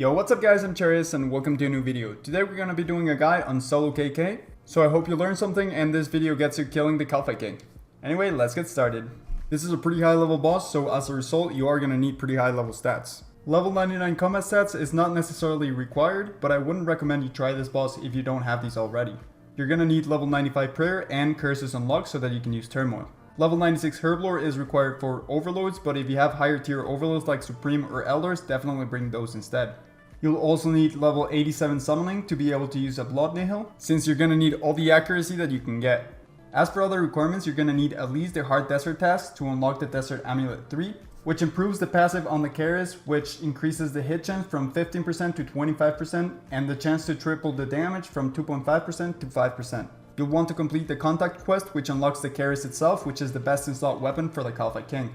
Yo, what's up guys, I'm Charius and welcome to a new video. Today we're gonna be doing a guide on solo KK, so I hope you learned something and this video gets you killing the Kalphite King. Anyway, let's get started. This is a pretty high level boss, so as a result you are gonna need pretty high level stats. Level 99 combat stats is not necessarily required, but I wouldn't recommend you try this boss if you don't have these already. You're gonna need level 95 prayer and curses unlocked so that you can use turmoil. Level 96 herblore is required for overloads, but if you have higher tier overloads like supreme or elders, definitely bring those instead. You'll also need level 87 summoning to be able to use a blood nihil, since you're gonna need all the accuracy that you can get. As for other requirements, you're gonna need at least the hard desert task to unlock the desert amulet 3, which improves the passive on the Karis, which increases the hit chance from 15% to 25% and the chance to triple the damage from 2.5% to 5%. You'll want to complete the contact quest, which unlocks the Karis itself, which is the best installed weapon for the Kalphite King.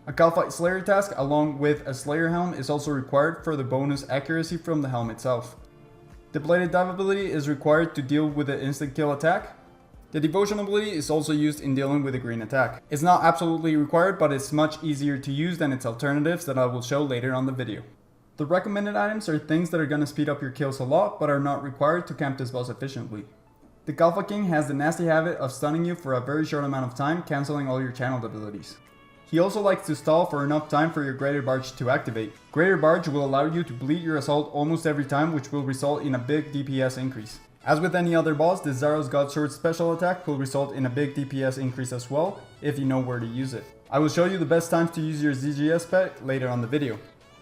A Kalphite Slayer task along with a Slayer helm is also required for the bonus accuracy from the helm itself. The bladed dive ability is required to deal with the instant kill attack. The devotion ability is also used in dealing with a green attack. It's not absolutely required, but it's much easier to use than its alternatives that I will show later on the video. The recommended items are things that are going to speed up your kills a lot but are not required to camp this boss efficiently. The Kalphite King has the nasty habit of stunning you for a very short amount of time, cancelling all your channeled abilities. He also likes to stall for enough time for your Greater Barge to activate. Greater Barge will allow you to bleed your assault almost every time, which will result in a big DPS increase. As with any other boss, the ZGS Godsword special attack will result in a big DPS increase as well, if you know where to use it. I will show you the best times to use your ZGS spec later on the video.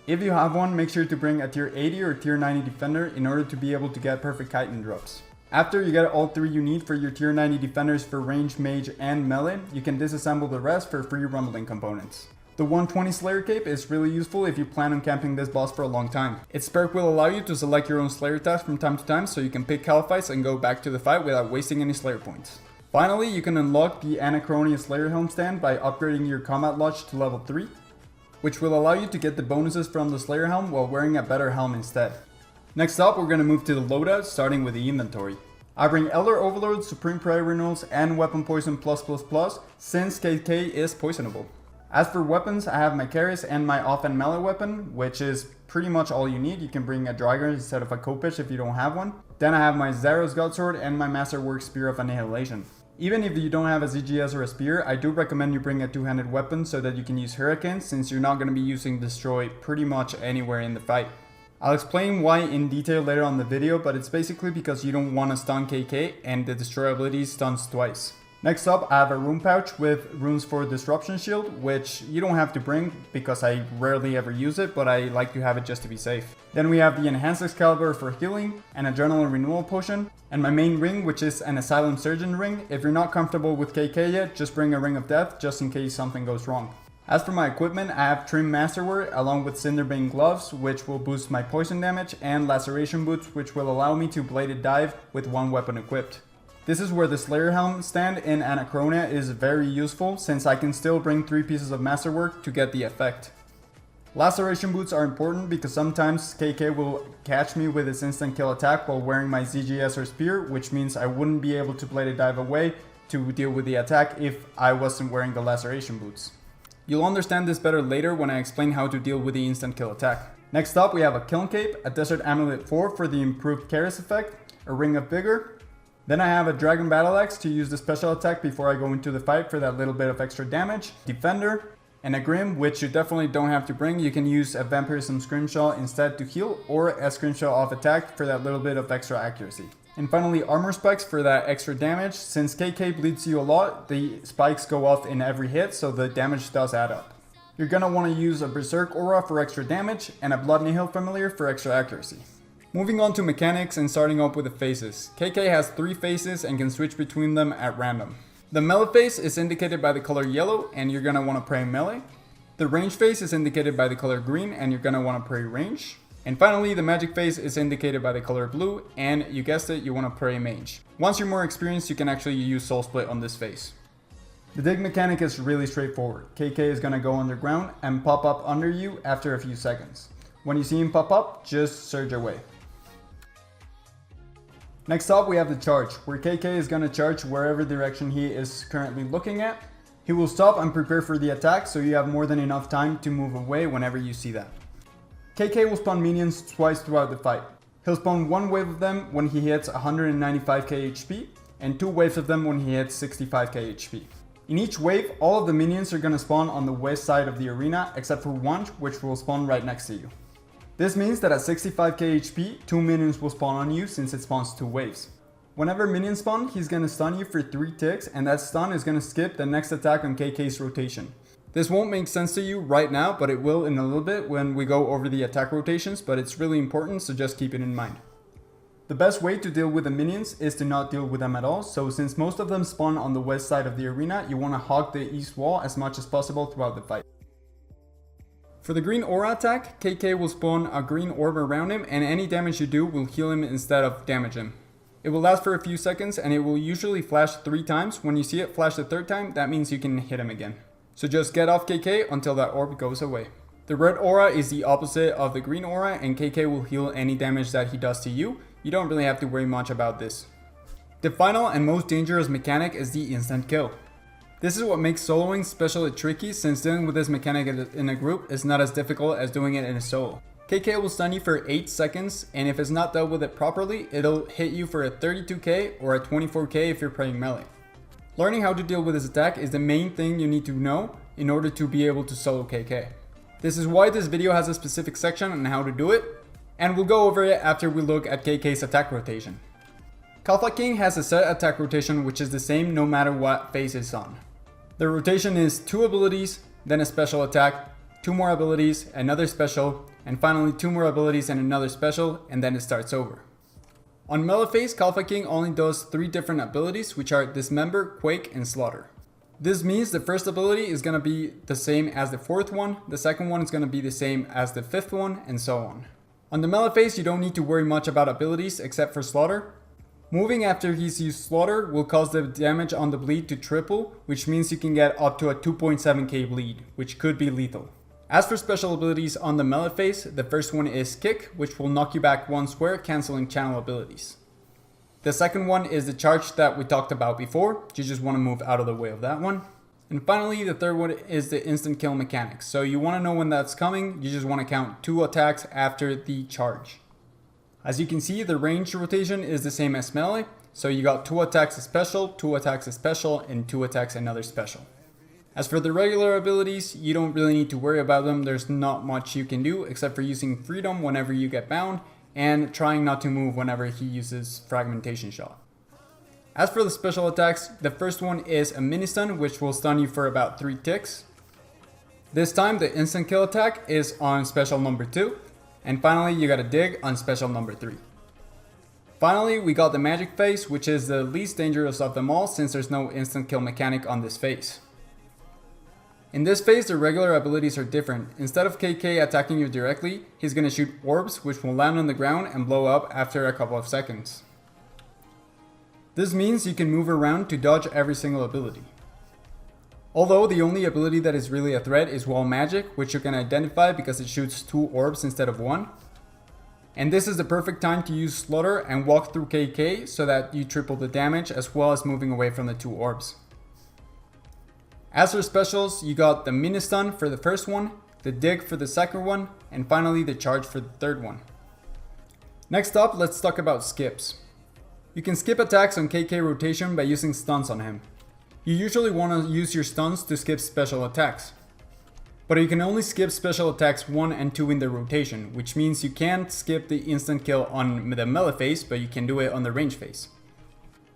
If you have one, make sure to bring a tier 80 or tier 90 defender in order to be able to get perfect chitin drops. After you get all three you need for your tier 90 defenders for range, mage, and melee, you can disassemble the rest for free rumbling components. The 120 Slayer Cape is really useful if you plan on camping this boss for a long time. Its perk will allow you to select your own Slayer task from time to time so you can pick Kalphites and go back to the fight without wasting any Slayer points. Finally, you can unlock the Anachronia Slayer Helm stand by upgrading your Combat Lodge to level 3, which will allow you to get the bonuses from the Slayer Helm while wearing a better helm instead. Next up, we're going to move to the loadout, starting with the inventory. I bring Elder Overload, Supreme Prayer Renewals, and Weapon Poison +++ since KK is poisonable. As for weapons, I have my Karis and my off and melee weapon, which is pretty much all you need. You can bring a Draugr instead of a Kopich if you don't have one. Then I have my ZGS Godsword and my Masterwork Spear of Annihilation. Even if you don't have a ZGS or a Spear, I do recommend you bring a two-handed weapon so that you can use Hurricane, since you're not going to be using Destroy pretty much anywhere in the fight. I'll explain why in detail later on the video, but it's basically because you don't want to stun KK and the Destroy ability stuns twice. Next up, I have a rune pouch with runes for Disruption Shield, which you don't have to bring because I rarely ever use it, but I like to have it just to be safe. Then we have the Enhanced Excalibur for healing, an Adrenaline Renewal Potion, and my main ring, which is an Asylum Surgeon ring. If you're not comfortable with KK yet, just bring a Ring of Death just in case something goes wrong. As for my equipment, I have Trim Masterwear along with Cinderbane gloves, which will boost my poison damage, and Laceration boots, which will allow me to bladed dive with one weapon equipped. This is where the Slayer helm stand in Anachronia is very useful, since I can still bring 3 pieces of Masterwork to get the effect. Laceration boots are important because sometimes KK will catch me with its instant kill attack while wearing my ZGS or Spear, which means I wouldn't be able to bladed dive away to deal with the attack if I wasn't wearing the Laceration boots. You'll understand this better later when I explain how to deal with the instant kill attack. Next up, we have a Kiln Cape, a Desert Amulet 4 for the improved Karis effect, a Ring of Vigor. Then I have a Dragon Battle Axe to use the special attack before I go into the fight for that little bit of extra damage, Defender, and a Grim, which you definitely don't have to bring. You can use a Vampirism Scrimshaw instead to heal, or a Scrimshaw off attack for that little bit of extra accuracy. And finally, Armor Spikes for that extra damage. Since KK bleeds you a lot, the spikes go off in every hit, so the damage does add up. You're gonna want to use a Berserk Aura for extra damage, and a Blood Nihil Familiar for extra accuracy. Moving on to mechanics and starting up with the phases. KK has 3 phases and can switch between them at random. The melee phase is indicated by the color yellow, and you're gonna want to pray melee. The range phase is indicated by the color green, and you're gonna want to pray range. And finally, the magic phase is indicated by the color blue, and you guessed it, you want to pray mage. Once you're more experienced, you can actually use soul split on this phase. The dig mechanic is really straightforward. KK is going to go underground and pop up under you after a few seconds. When you see him pop up, just surge away. Next up, we have the charge, where KK is going to charge wherever direction he is currently looking at. He will stop and prepare for the attack, so you have more than enough time to move away whenever you see that. KK will spawn minions twice throughout the fight. He'll spawn one wave of them when he hits 195k HP, and 2 waves of them when he hits 65k HP. In each wave, all of the minions are gonna spawn on the west side of the arena, except for one, which will spawn right next to you. This means that at 65k HP, 2 minions will spawn on you since it spawns 2 waves. Whenever minions spawn, he's gonna stun you for 3 ticks, and that stun is gonna skip the next attack on KK's rotation. This won't make sense to you right now, but it will in a little bit when we go over the attack rotations, but it's really important, so just keep it in mind. The best way to deal with the minions is to not deal with them at all, so since most of them spawn on the west side of the arena, you want to hog the east wall as much as possible throughout the fight. For the green aura attack, KK will spawn a green orb around him, and any damage you do will heal him instead of damage him. It will last for a few seconds, and it will usually flash 3 times. When you see it flash the 3rd time, that means you can hit him again. So just get off KK until that orb goes away. The red aura is the opposite of the green aura, and KK will heal any damage that he does to you. You don't really have to worry much about this. The final and most dangerous mechanic is the instant kill. This is what makes soloing especially tricky, since dealing with this mechanic in a group is not as difficult as doing it in a solo. KK will stun you for 8 seconds, and if it's not dealt with it properly, it'll hit you for a 32k or a 24k if you're playing melee. Learning how to deal with this attack is the main thing you need to know in order to be able to solo KK. This is why this video has a specific section on how to do it, and we'll go over it after we look at KK's attack rotation. Kalphite King has a set attack rotation which is the same no matter what phase it's on. The rotation is 2 abilities, then a special attack, 2 more abilities, another special, and finally 2 more abilities and another special, and then it starts over. On melee phase, Kalphite King only does 3 different abilities, which are Dismember, Quake, and Slaughter. This means the first ability is going to be the same as the 4th one, the second one is going to be the same as the 5th one, and so on. On the melee phase, you don't need to worry much about abilities except for Slaughter. Moving after he's used Slaughter will cause the damage on the bleed to triple, which means you can get up to a 2.7k bleed, which could be lethal. As for special abilities on the melee phase, the first one is Kick, which will knock you back 1 square, cancelling channel abilities. The second one is the Charge that we talked about before, you just want to move out of the way of that one. And finally, the third one is the instant kill mechanics. So you want to know when that's coming, you just want to count 2 attacks after the charge. As you can see, the range rotation is the same as melee, so you got 2 attacks a special, 2 attacks a special, and 2 attacks another special. As for the regular abilities, you don't really need to worry about them. There's not much you can do except for using Freedom whenever you get bound and trying not to move whenever he uses Fragmentation Shot. As for the special attacks, the first one is a mini stun, which will stun you for about 3 ticks. This time the instant kill attack is on special number 2, and finally you got a dig on special number 3. Finally, we got the magic phase, which is the least dangerous of them all since there's no instant kill mechanic on this phase. In this phase, the regular abilities are different. Instead of KK attacking you directly, he's gonna shoot orbs which will land on the ground and blow up after a couple of seconds. This means you can move around to dodge every single ability. Although the only ability that is really a threat is Wall Magic, which you can identify because it shoots 2 orbs instead of 1. And this is the perfect time to use Slaughter and walk through KK so that you triple the damage as well as moving away from the 2 orbs. As for specials, you got the mini stun for the first one, the dig for the second one, and finally the charge for the third one. Next up, let's talk about skips. You can skip attacks on KK rotation by using stuns on him. You usually want to use your stuns to skip special attacks. But you can only skip special attacks 1 and 2 in the rotation, which means you can't skip the instant kill on the melee phase, but you can do it on the range phase.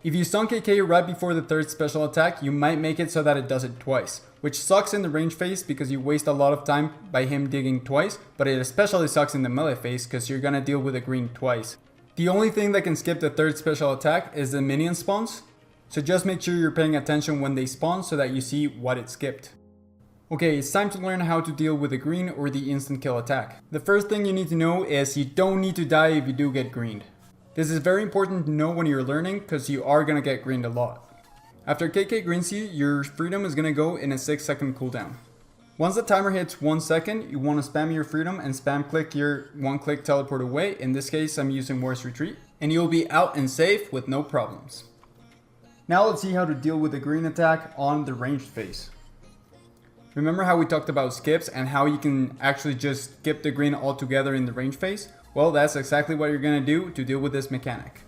If you stun KK right before the 3rd special attack, you might make it so that it does it twice, which sucks in the range phase because you waste a lot of time by him digging twice, but it especially sucks in the melee phase because you're gonna deal with a green twice. The only thing that can skip the 3rd special attack is the minion spawns, so just make sure you're paying attention when they spawn so that you see what it skipped. Okay, it's time to learn how to deal with the green or the instant kill attack. The first thing you need to know is you don't need to die if you do get greened. This is very important to know when you're learning because you are going to get greened a lot. After KK greens you, your freedom is going to go in a 6-second cooldown. Once the timer hits 1 second, you want to spam your freedom and spam click your 1-click teleport away. In this case, I'm using War's Retreat, and you'll be out and safe with no problems. Now let's see how to deal with the green attack on the ranged phase. Remember how we talked about skips and how you can actually just skip the green altogether in the range phase? Well, that's exactly what you're gonna do to deal with this mechanic.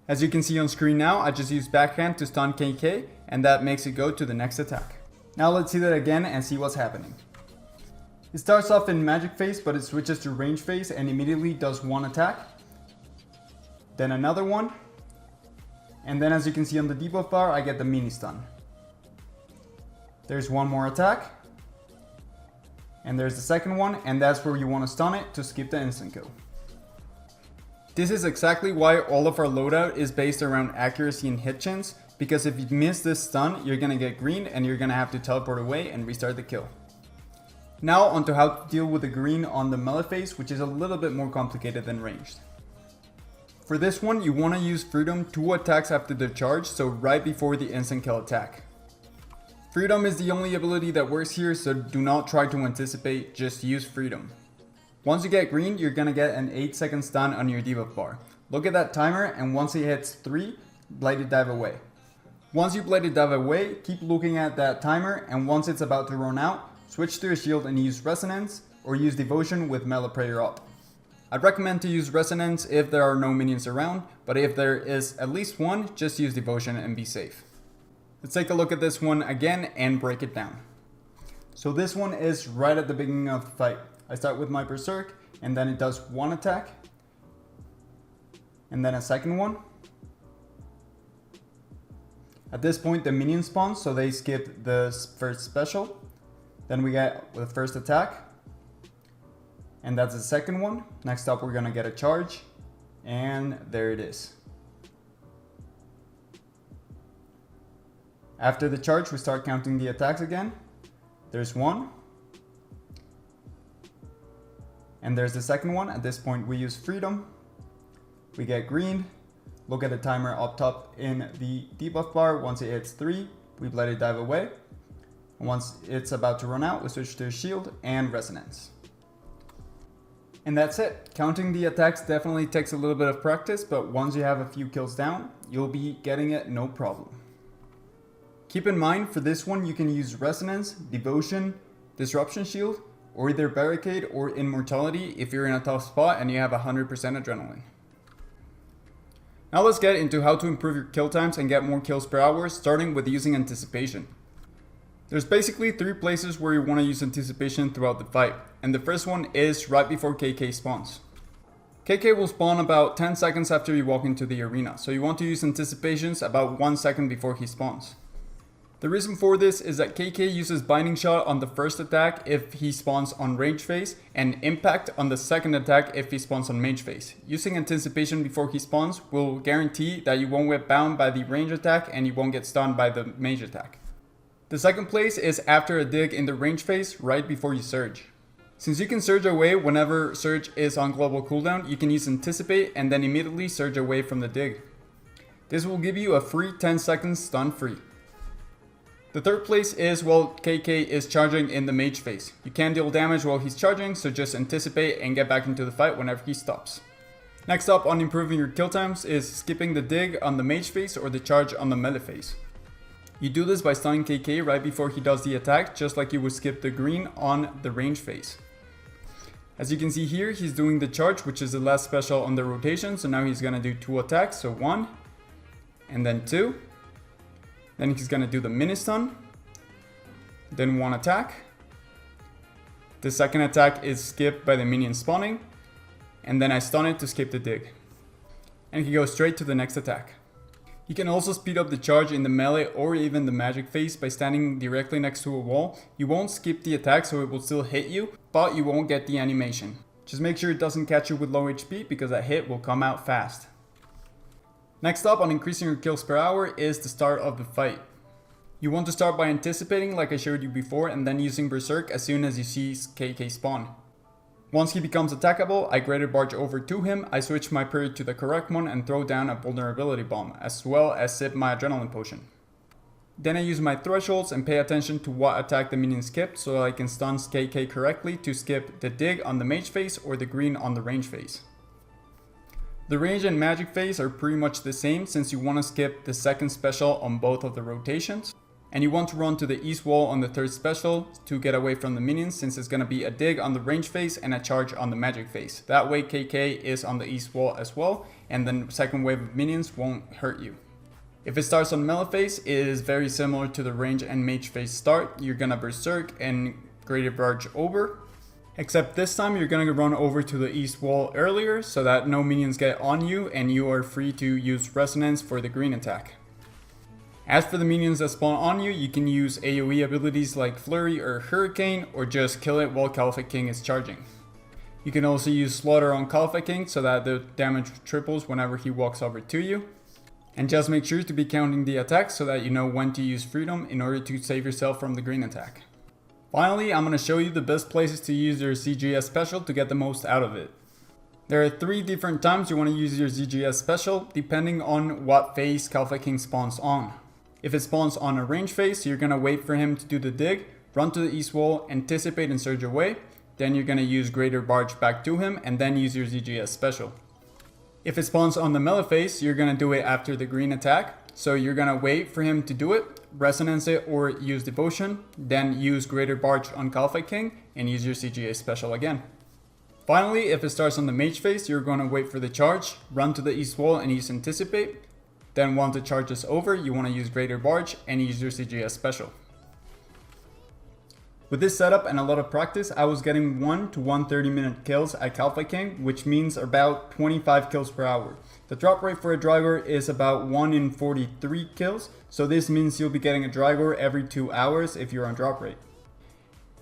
As you can see on screen now, I just used backhand to stun KK, and that makes it go to the next attack. Now let's see that again and see what's happening. It starts off in magic phase, but it switches to range phase and immediately does one attack. Then another one. And then as you can see on the debuff bar, I get the mini stun. There's one more attack. And there's the second one, and that's where you want to stun it to skip the instant kill. This is exactly why all of our loadout is based around accuracy and hit chance, because if you miss this stun, you're gonna get green and you're gonna have to teleport away and restart the kill. Now onto how to deal with the green on the melee phase, which is a little bit more complicated than ranged. For this one, you want to use Freedom 2 attacks after the charge, so right before the instant kill attack. Freedom is the only ability that works here, so do not try to anticipate, just use Freedom. Once you get green, you're gonna get an 8-second stun on your debuff bar. Look at that timer, and once it hits 3, Bladed Dive away. Once you Bladed Dive away, keep looking at that timer, and once it's about to run out, switch to a shield and use Resonance, or use Devotion with Melee Prayer up. I'd recommend to use Resonance if there are no minions around, but if there is at least one, just use Devotion and be safe. Let's take a look at this one again and break it down. So this one is right at the beginning of the fight. I start with my Berserk, and then it does one attack, and then a second one. At this point the minion spawns, so they skip the first special. Then we get the first attack, and that's the second one. Next up we're gonna get a charge, and there it is. After the charge, we start counting the attacks again. There's one. And there's the second one. At this point, we use Freedom. We get green. Look at the timer up top in the debuff bar. Once it hits 3, we let it dive away. And once it's about to run out, we switch to Shield and Resonance. And that's it. Counting the attacks definitely takes a little bit of practice, but once you have a few kills down, you'll be getting it no problem. Keep in mind, for this one you can use Resonance, Devotion, Disruption Shield, or either Barricade or Immortality if you're in a tough spot and you have 100% adrenaline. Now let's get into how to improve your kill times and get more kills per hour, starting with using Anticipation. There's basically 3 places where you want to use Anticipation throughout the fight, and the first one is right before KK spawns. KK will spawn about 10 seconds after you walk into the arena, so you want to use Anticipations about 1 second before he spawns. The reason for this is that KK uses Binding Shot on the first attack if he spawns on range phase, and Impact on the second attack if he spawns on mage phase. Using Anticipation before he spawns will guarantee that you won't get bound by the range attack and you won't get stunned by the mage attack. The second place is after a dig in the range phase right before you surge. Since you can surge away whenever surge is on global cooldown, you can use Anticipate and then immediately surge away from the dig. This will give you a free 10 seconds stun free. The third place is while KK is charging in the mage phase. You can deal damage while he's charging, so just anticipate and get back into the fight whenever he stops. Next up on improving your kill times is skipping the dig on the mage phase or the charge on the melee phase. You do this by stunning KK right before he does the attack, just like you would skip the green on the range phase. As you can see here, he's doing the charge, which is the last special on the rotation, so now he's gonna do 2 attacks, so 1, and then 2. Then he's gonna do the mini stun, then 1 attack. The second attack is skipped by the minion spawning, and then I stun it to skip the dig. And he goes straight to the next attack. You can also speed up the charge in the melee or even the magic phase by standing directly next to a wall. You won't skip the attack, so it will still hit you, but you won't get the animation. Just make sure it doesn't catch you with low HP, because that hit will come out fast. Next up on increasing your kills per hour is the start of the fight. You want to start by anticipating like I showed you before, and then using Berserk as soon as you see KK spawn. Once he becomes attackable, I Greater Barge over to him, I switch my period to the correct one and throw down a vulnerability bomb, as well as sip my adrenaline potion. Then I use my thresholds and pay attention to what attack the minion skipped, so I can stun KK correctly to skip the dig on the mage phase or the green on the range phase. The range and magic phase are pretty much the same, since you want to skip the second special on both of the rotations. And you want to run to the east wall on the third special to get away from the minions, since it's going to be a dig on the range phase and a charge on the magic phase. That way KK is on the east wall as well, and the second wave of minions won't hurt you. If it starts on melee phase, it is very similar to the range and mage phase start. You're gonna berserk and greater barge over. Except this time you're gonna run over to the east wall earlier so that no minions get on you and you are free to use resonance for the green attack. As for the minions that spawn on you, you can use AoE abilities like Flurry or Hurricane, or just kill it while Kalphite King is charging. You can also use Slaughter on Kalphite King so that the damage triples whenever he walks over to you. And just make sure to be counting the attacks so that you know when to use Freedom in order to save yourself from the green attack. Finally, I'm going to show you the best places to use your ZGS Special to get the most out of it. There are 3 different times you want to use your ZGS Special depending on what phase Kalphite King spawns on. If it spawns on a range phase, you're going to wait for him to do the dig, run to the east wall, anticipate and surge away. Then you're going to use Greater Barge back to him and then use your ZGS Special. If it spawns on the melee phase, you're going to do it after the green attack. So you're going to wait for him to do it, resonance it or use devotion, then use Greater Barge on Kalphite King and use your ZGS Special again. Finally, if it starts on the mage phase, you're going to wait for the charge, run to the east wall and use anticipate. Then once the charge is over, you want to use Greater Barge and use your ZGS Special. With this setup and a lot of practice, I was getting 1 to 1 30-minute kills at Kalphite King, which means about 25 kills per hour. The drop rate for a Drygor is about 1 in 43 kills, so this means you'll be getting a Drygor every 2 hours if you're on drop rate.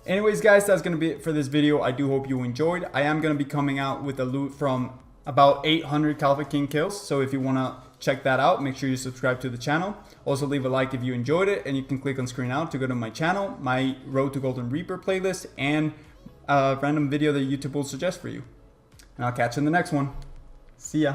Anyways guys, that's going to be it for this video. I do hope you enjoyed. I am going to be coming out with a loot from about 800 Kalphite King kills, so if you want to check that out, make sure you subscribe to the channel. Also leave a like if you enjoyed it, and you can click on screen out to go to my channel, my Road to Golden Reaper playlist, and a random video that YouTube will suggest for you. And I'll catch you in the next one. See ya.